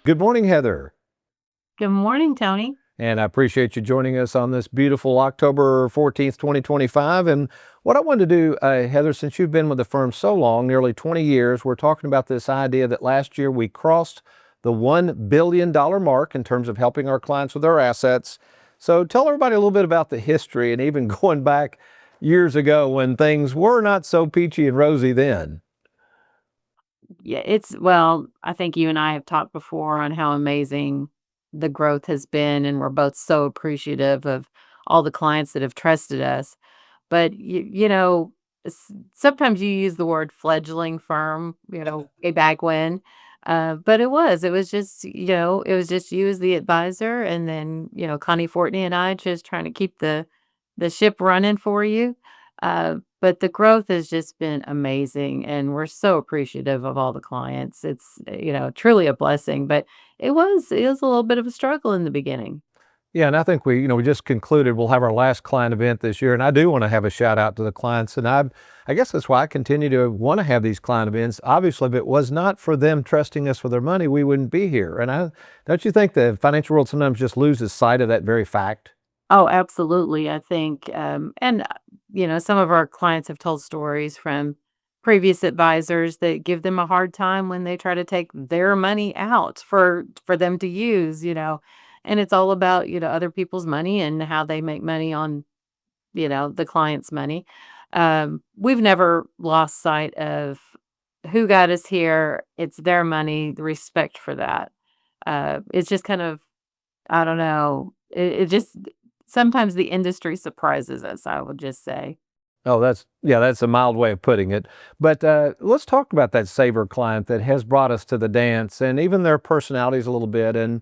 Good morning, Heather. Good morning, Tony. And I appreciate you joining us on this beautiful October 14th, 2025. And what I wanted to do, Heather, since you've been with the firm so long, nearly 20 years, we're talking about this idea that last year we crossed the $1 billion mark in terms of helping our clients with their assets. So tell everybody a little bit about the history and even going back years ago when things were not so peachy and rosy then. Yeah, well, I think you and I have talked before on how amazing the growth has been, and we're both so appreciative of all the clients that have trusted us. But sometimes you use the word fledgling firm, way back when. But it was just, it was just you as the advisor, and then, Connie Fortney and I just trying to keep the ship running for you. But the growth has just been amazing, and we're so appreciative of all the clients. It's, truly a blessing, but it was a little bit of a struggle in the beginning. Yeah, and I think we just concluded we'll have our last client event this year, and I do want to have a shout out to the clients, and I guess that's why I continue to want to have these client events. Obviously, if it was not for them trusting us with their money, we wouldn't be here. And don't you think the financial world sometimes just loses sight of that very fact? Oh, absolutely. I think, some of our clients have told stories from previous advisors that give them a hard time when they try to take their money out for them to use, and it's all about, other people's money and how they make money on, the client's money. We've never lost sight of who got us here. It's their money, the respect for that. It's just kind of, I don't know. It just sometimes the industry surprises us, I would just say. Oh, that's a mild way of putting it. But let's talk about that saver client that has brought us to the dance and even their personalities a little bit. And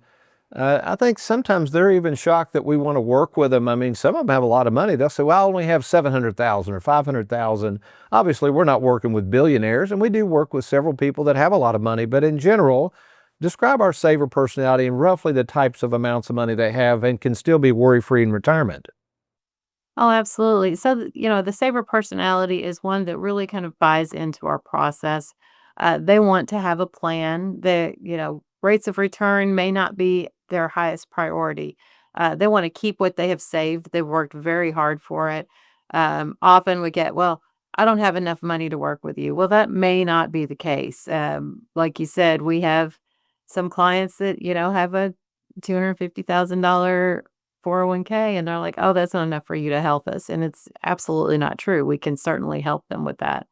I think sometimes they're even shocked that we want to work with them. I mean, some of them have a lot of money. They'll say, "Well, I only have 700,000 or 500,000." Obviously, we're not working with billionaires, and we do work with several people that have a lot of money. But in general, describe our saver personality and roughly the types of amounts of money they have and can still be worry-free in retirement. Oh, absolutely. So, the saver personality is one that really kind of buys into our process. They want to have a plan. Rates of return may not be their highest priority. They want to keep what they have saved. They've worked very hard for it. Often we get, well, I don't have enough money to work with you. Well, that may not be the case. Like you said, we have some clients that, have a $250,000 401k, and they're like, "Oh, that's not enough for you to help us." And it's absolutely not true. We can certainly help them with that.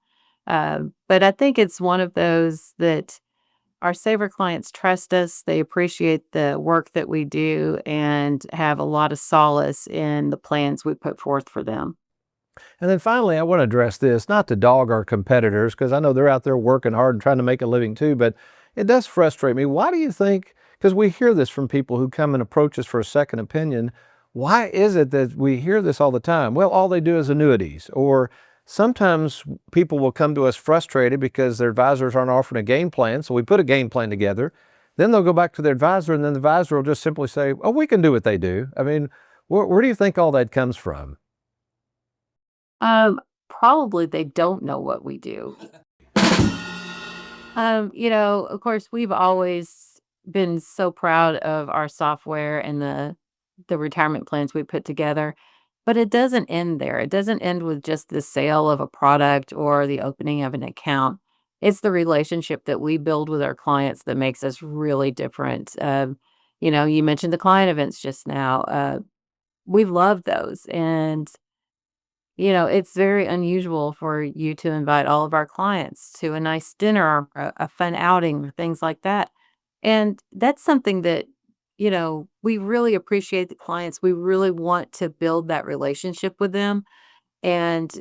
But I think it's one of those that our saver clients trust us. They appreciate the work that we do and have a lot of solace in the plans we put forth for them. And then finally, I want to address this, not to dog our competitors, because I know they're out there working hard and trying to make a living too, but it does frustrate me. Why do you think, because we hear this from people who come and approach us for a second opinion, why is it that we hear this all the time? Well, all they do is annuities. Or sometimes people will come to us frustrated because their advisors aren't offering a game plan. So we put a game plan together. Then they'll go back to their advisor, and then the advisor will just simply say, "Oh, we can do what they do." I mean, where do you think all that comes from? Probably they don't know what we do. Of course, we've always been so proud of our software and the retirement plans we put together, but it doesn't end there. It doesn't end with just the sale of a product or the opening of an account. It's the relationship that we build with our clients that makes us really different. You mentioned the client events just now. We love those, and it's very unusual for you to invite all of our clients to a nice dinner or a fun outing or things like that. And that's something that, we really appreciate the clients. We really want to build that relationship with them. And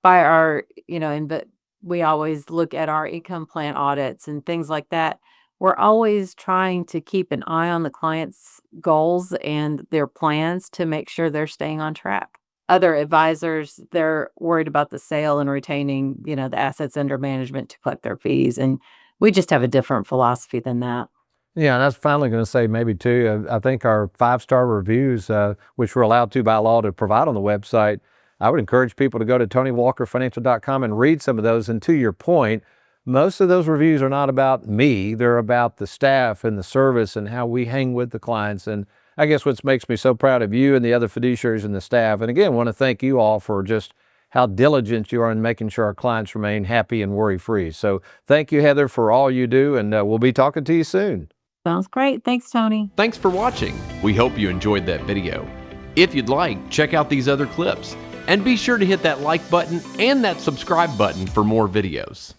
by our, and but we always look at our income plan audits and things like that. We're always trying to keep an eye on the client's goals and their plans to make sure they're staying on track. Other advisors, they're worried about the sale and retaining, the assets under management to collect their fees, and we just have a different philosophy than that. Yeah, and I was finally going to say maybe too. I think our 5-star reviews, which we're allowed to by law to provide on the website, I would encourage people to go to TonyWalkerFinancial.com and read some of those. And to your point, most of those reviews are not about me. They're about the staff and the service and how we hang with the clients. And I guess what makes me so proud of you and the other fiduciaries and the staff. And again, want to thank you all for just how diligent you are in making sure our clients remain happy and worry-free. So thank you, Heather, for all you do, and we'll be talking to you soon. Sounds great. Thanks, Tony. Thanks for watching. We hope you enjoyed that video. If you'd like, check out these other clips. And be sure to hit that like button and that subscribe button for more videos.